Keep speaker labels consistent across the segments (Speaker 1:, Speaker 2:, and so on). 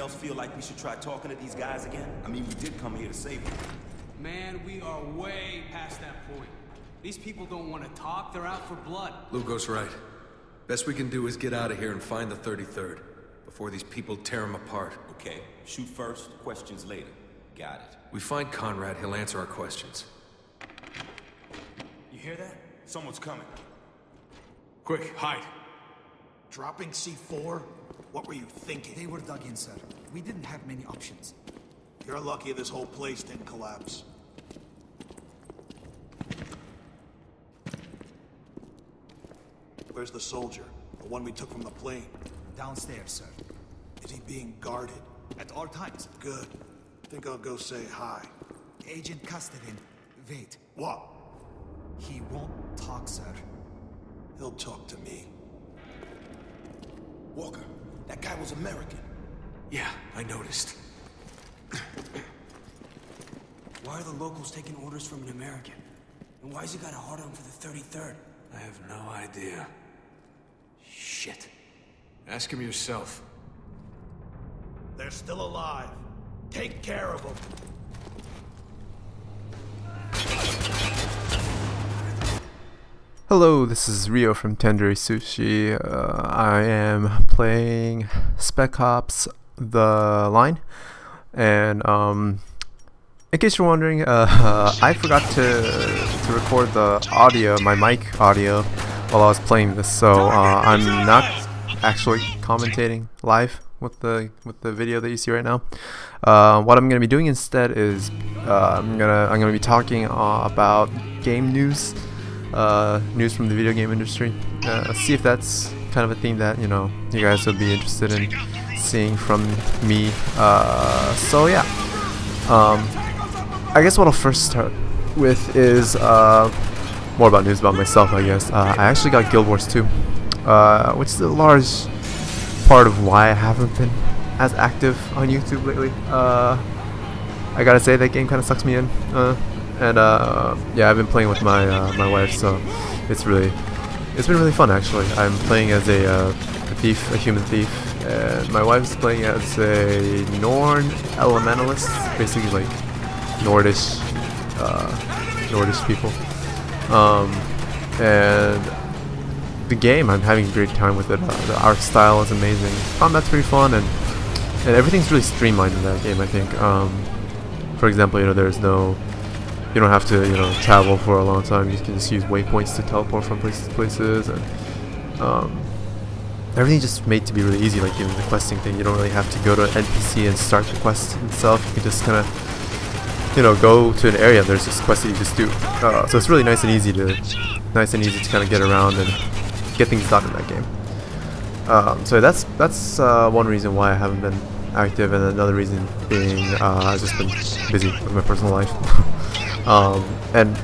Speaker 1: else feel like we should try talking to these guys again? I mean, we did come here to save them.
Speaker 2: Man, we are way past that point. These people don't want to talk, they're out for blood.
Speaker 3: Lugo's right. Best we can do is get out of here and find the 33rd, before these people tear him apart.
Speaker 1: Okay, shoot first, questions later. Got it.
Speaker 3: We find Conrad, he'll answer our questions.
Speaker 1: You hear that? Someone's coming.
Speaker 2: Quick, hide.
Speaker 4: Dropping C4? What were you thinking?
Speaker 5: They were dug in, sir. We didn't have many options.
Speaker 4: You're lucky this whole place didn't collapse. Where's the soldier? The one we took from the plane?
Speaker 5: Downstairs, sir.
Speaker 4: Is he being guarded?
Speaker 5: At all times.
Speaker 4: Good. Think I'll go say hi.
Speaker 5: Agent Castellin. Wait.
Speaker 4: What?
Speaker 5: He won't talk, sir.
Speaker 4: He'll talk to me.
Speaker 1: Walker, that guy was American.
Speaker 3: Yeah, I noticed.
Speaker 2: Why are the locals taking orders from an American? And why's he got a hard-on for the 33rd?
Speaker 3: I have no idea. Shit. Ask him yourself.
Speaker 4: They're still alive. Take care of them.
Speaker 6: Hello, this is Rio from TandooriSushi. I am playing Spec Ops The Line, and in case you're wondering, I forgot to record the audio, my mic audio, while I was playing this, so I'm not actually commentating live with the video that you see right now. What I'm gonna be doing instead is I'm gonna be talking about game news. News from the video game industry. See if that's kind of a thing that you guys would be interested in seeing from me. So yeah, I guess what I'll first start with is more about news about myself. I guess I actually got Guild Wars 2, which is a large part of why I haven't been as active on YouTube lately. I gotta say that game kind of sucks me in. And yeah, I've been playing with my my wife, so it's been really fun actually. I'm playing as a thief, a human thief, and my wife's playing as a Norn elementalist, basically like Nordish people. And the game, I'm having a great time with it. The art style is amazing. Combat's pretty fun, and everything's really streamlined in that game. I think. For example, you don't have to travel for a long time. You can just use waypoints to teleport from places to places, and everything's just made to be really easy. Like even the questing thing, you don't really have to go to an NPC and start the quest itself. You can just kind of go to an area and there's this quest that you just do. So it's really nice and easy to kind of get around and get things done in that game. So that's one reason why I haven't been active, and another reason being I've just been busy with my personal life. And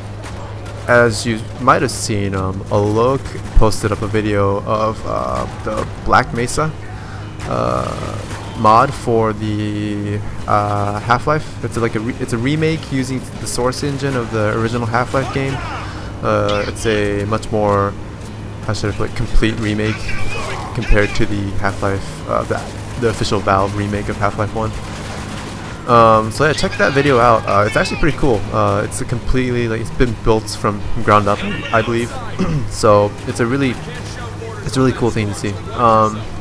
Speaker 6: as you might have seen, Alok posted up a video of the Black Mesa mod for the Half-Life. It's a remake using the source engine of the original Half-Life game. It's a much more, how should I put it, complete remake compared to the Half-Life, the official Valve remake of Half-Life 1. So yeah, check that video out. It's actually pretty cool. It's a completely, it's been built from ground up, I believe. So it's a really cool thing to see.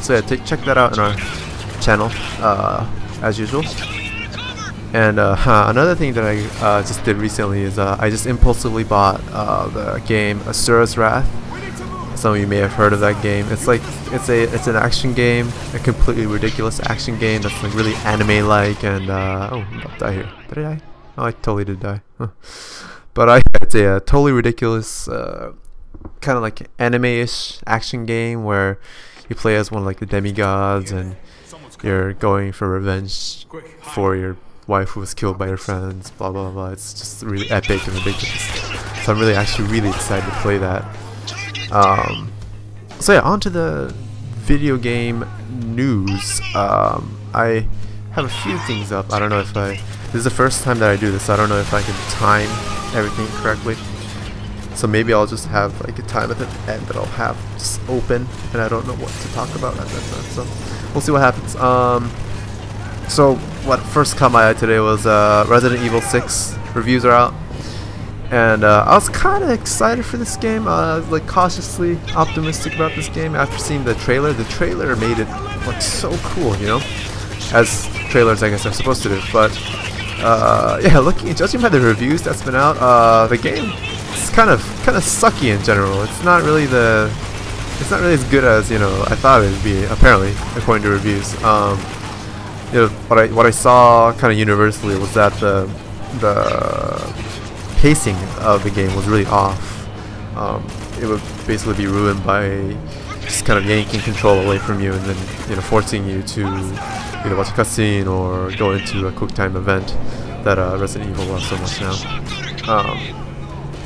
Speaker 6: So yeah, check that out on our channel, as usual. And another thing that I just did recently is I just impulsively bought the game Asura's Wrath. Some of you may have heard of that game. It's an action game, a completely ridiculous action game that's like really anime-like, and oh, I'm about to die here. Did I die? Oh, I totally did die. Huh. But it's a totally ridiculous, kind of like anime-ish action game where you play as one of like the demigods, and you're going for revenge for your wife who was killed by your friends. Blah blah blah. It's just really epic and ridiculous. So I'm really excited to play that. So yeah, on to the video game news. I have a few things up. I don't know if this is the first time that I do this, so I don't know if I can time everything correctly. So maybe I'll just have like a time at the end that I'll have just open, and I don't know what to talk about at that time. So we'll see what happens. So what first caught my eye today was Resident Evil 6 reviews are out, and I was kind of excited for this game. I was like cautiously optimistic about this game after seeing the trailer. The trailer made it look so cool, you know, as trailers I guess are supposed to do. But yeah, judging by the reviews that's been out, the game is kind of sucky in general. It's not really as good as, you know, I thought it would be, apparently, according to reviews. You know, what I saw kind of universally was that the pacing of the game was really off. It would basically be ruined by just kind of yanking control away from you and then, you know, forcing you to either watch a cutscene or go into a quick time event that Resident Evil loves so much now.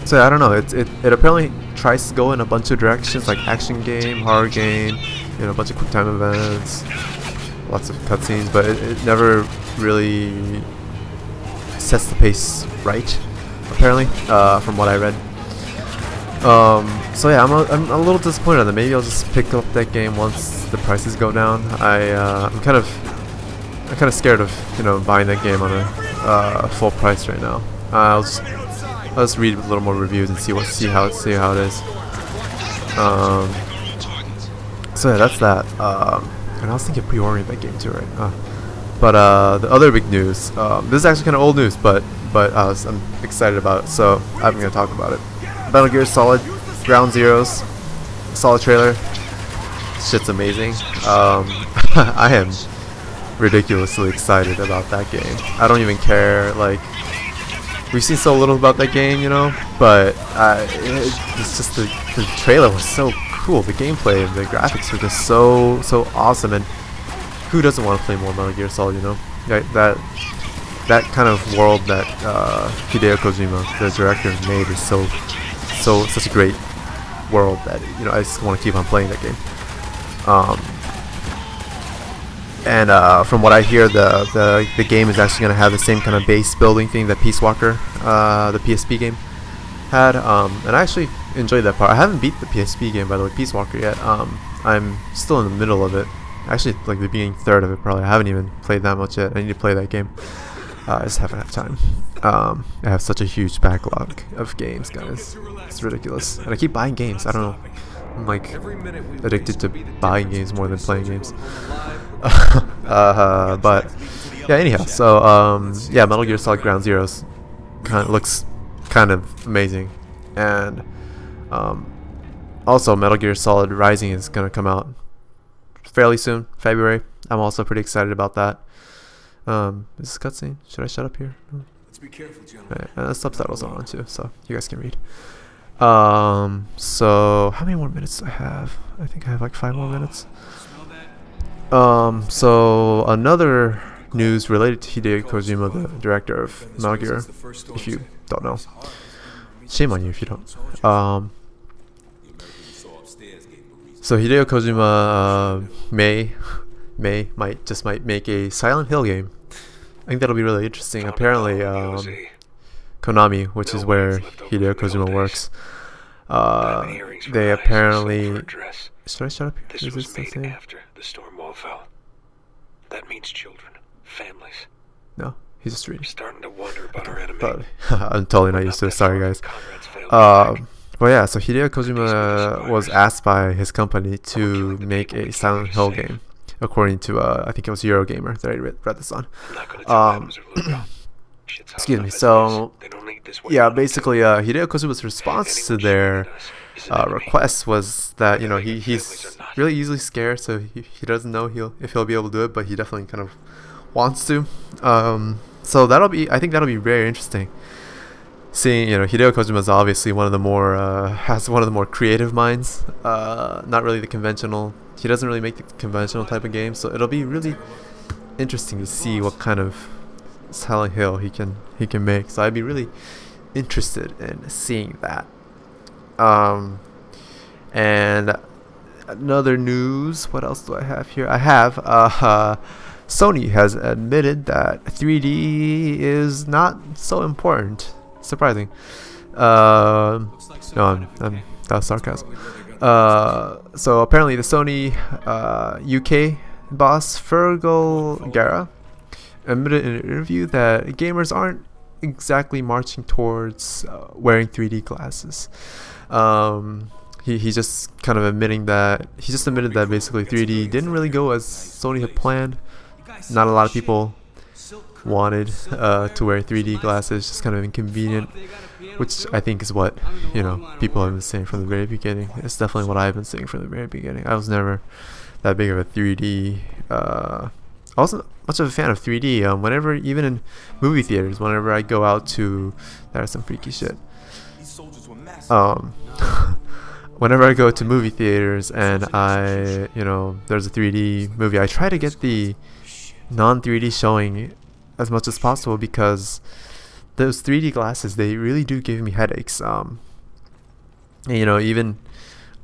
Speaker 6: So yeah, I don't know. It apparently tries to go in a bunch of directions, like action game, horror game, you know, a bunch of quick time events, lots of cutscenes, but it never really sets the pace right, apparently, from what I read. So yeah, I'm a little disappointed that maybe I'll just pick up that game once the prices go down. I'm kind of scared of, you know, buying that game on a full price right now. I'll just read a little more reviews and see how it is. So yeah, that's that. And I was thinking pre-ordering that game too, right? But the other big news. This is actually kind of old news, but I'm excited about it, so I'm gonna talk about it. Metal Gear Solid Ground Zeroes, solid trailer. Shit's amazing. I am ridiculously excited about that game. I don't even care, like, we've seen so little about that game, you know, but it's just the trailer was so cool. The gameplay and the graphics were just so awesome, and who doesn't want to play more Metal Gear Solid, you know? That kind of world that Hideo Kojima, the director, made is such a great world that, you know, I just want to keep on playing that game. And from what I hear, the game is actually going to have the same kind of base building thing that Peace Walker, the PSP game, had. And I actually enjoyed that part. I haven't beat the PSP game, by the way, Peace Walker, yet. I'm still in the middle of it. Actually, like the beginning third of it, probably. I haven't even played that much yet. I need to play that game. I just haven't had time. I have such a huge backlog of games, guys. It's ridiculous. And I keep buying games. I don't know. I'm like addicted to buying games more than playing games. But yeah, anyhow, so yeah, Metal Gear Solid Ground Zeroes looks kind of amazing, and also Metal Gear Solid Rising is gonna come out fairly soon, February. I'm also pretty excited about that. Is this cutscene? Should I shut up here?
Speaker 3: Let's be careful, gentlemen.
Speaker 6: And the subtitles are on too, so you guys can read. So how many more minutes do I have? I think I have like 5 more minutes. So another news related to Hideo Kojima, the director of Metal Gear, if you don't know. Shame on you if you don't. So Hideo Kojima might make a Silent Hill game. I think that'll be really interesting. Apparently, Konami, which is where Hideo Kojima works, they apparently. Should I shut up here?
Speaker 7: This
Speaker 6: is
Speaker 7: was
Speaker 6: this
Speaker 7: made after the storm wall fell. That means children, families.
Speaker 6: No, he's just reading.
Speaker 7: I'm starting to wonder about our enemy.
Speaker 6: But I'm totally not used to it. Sorry, guys. But yeah, so Hideo Kojima was asked by his company to make a Silent Hill game, according to I think it was Eurogamer that I read this on. Excuse me. So yeah, basically Hideo Kojima's response to their request was that, you know, he's really easily scared, so he doesn't know if he'll be able to do it, but he definitely kind of wants to. So I think that'll be very interesting. Seeing, you know, Hideo Kojima is obviously one of the more has one of the more creative minds. Not really the conventional. He doesn't really make the conventional type of games, so it'll be really interesting to see what kind of Silent Hill he can make. So I'd be really interested in seeing that. And another news. What else do I have here? I have Sony has admitted that 3D is not so important. Surprising. No, that was sarcasm. So apparently the Sony UK boss Fergal Gara admitted in an interview that gamers aren't exactly marching towards wearing 3D glasses. He just kind of admitted that basically 3D didn't really go as Sony had planned. Not a lot of people wanted to wear 3D glasses, just kind of inconvenient, which I think is what, you know, people have been saying from the very beginning. It's definitely what I've been saying from the very beginning. I was never that big of a 3D. I wasn't much of a fan of 3D. Whenever, even in movie theaters, whenever I go out to, that is some freaky shit. Whenever I go to movie theaters and there's a 3D movie, I try to get the non-3D showing as much as possible, because those 3D glasses, they really do give me headaches. Even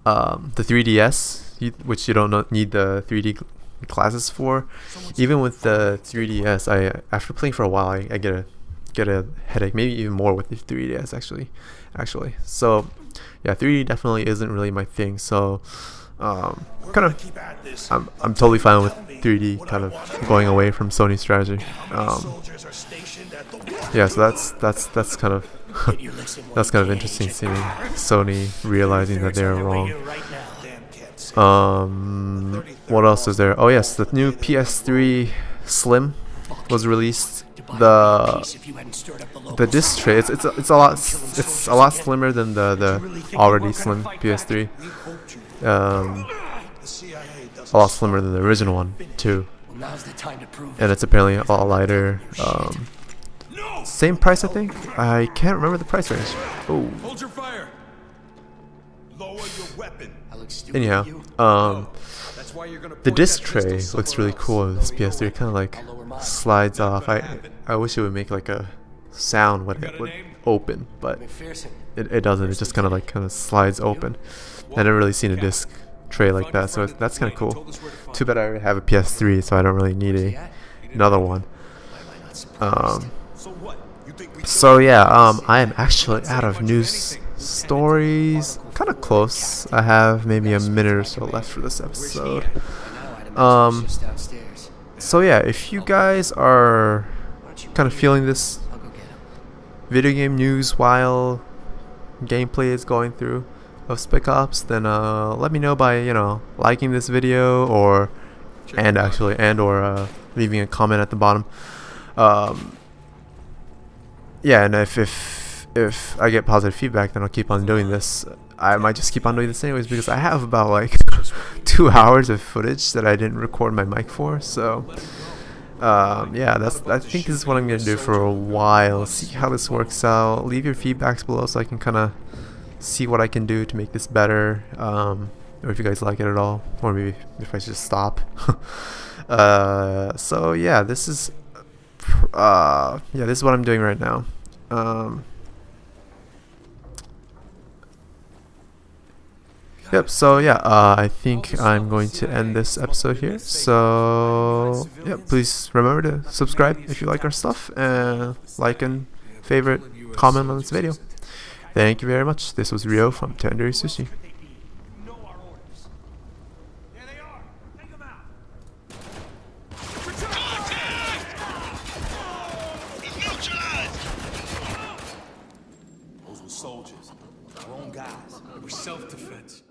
Speaker 6: the 3DS, which you don't need the 3D glasses for, even with the 3DS, after playing for a while, I get a headache, maybe even more with the 3DS actually. So yeah, 3D definitely isn't really my thing. So I'm totally fine with 3D kind of going away from Sony's strategy. Yeah, so that's kind of that's kind of interesting, seeing Sony realizing that they were wrong. What else is there? Oh yes, the new PS3 Slim was released. The disc tray, it's a lot slimmer than the already slim PS3. A lot slimmer than the original one too, and it's apparently a lot lighter. Same price, I think. I can't remember the price range. Oh.
Speaker 1: Hold your fire. Lower your weapon.
Speaker 6: Anyhow, the disc tray looks really cool in this PS3. It kind of like slides off. I wish it would make like a sound when it would open, but it doesn't. It just kind of slides open. I never really seen a disc tray like that, so that's kind of cool. Too bad I already have a PS3, so I don't really need another one. So yeah, I am actually out of news stories. Kind of close. I have maybe a minute or so left for this episode. So yeah, if you guys are kind of feeling this video game news while gameplay is going through of Spec Ops, then let me know by liking this video or leaving a comment at the bottom. Yeah, and if I get positive feedback, then I'll keep on doing this. I might just keep on doing this anyways, because I have about like 2 hours of footage that I didn't record my mic for. So yeah, I think this is what I'm gonna do for a while. See how this works out. Leave your feedbacks below so I can kind of see what I can do to make this better, or if you guys like it at all, or maybe if I should just stop. So yeah, this is what I'm doing right now. Yep, so yeah, I think I'm going to end this episode here. So yeah, please remember to subscribe if you like our stuff, and like and favorite, comment on this video. Thank you very much. This was Rio from TandooriSushi.
Speaker 1: Those were soldiers, our own guys.
Speaker 2: It was self-defense.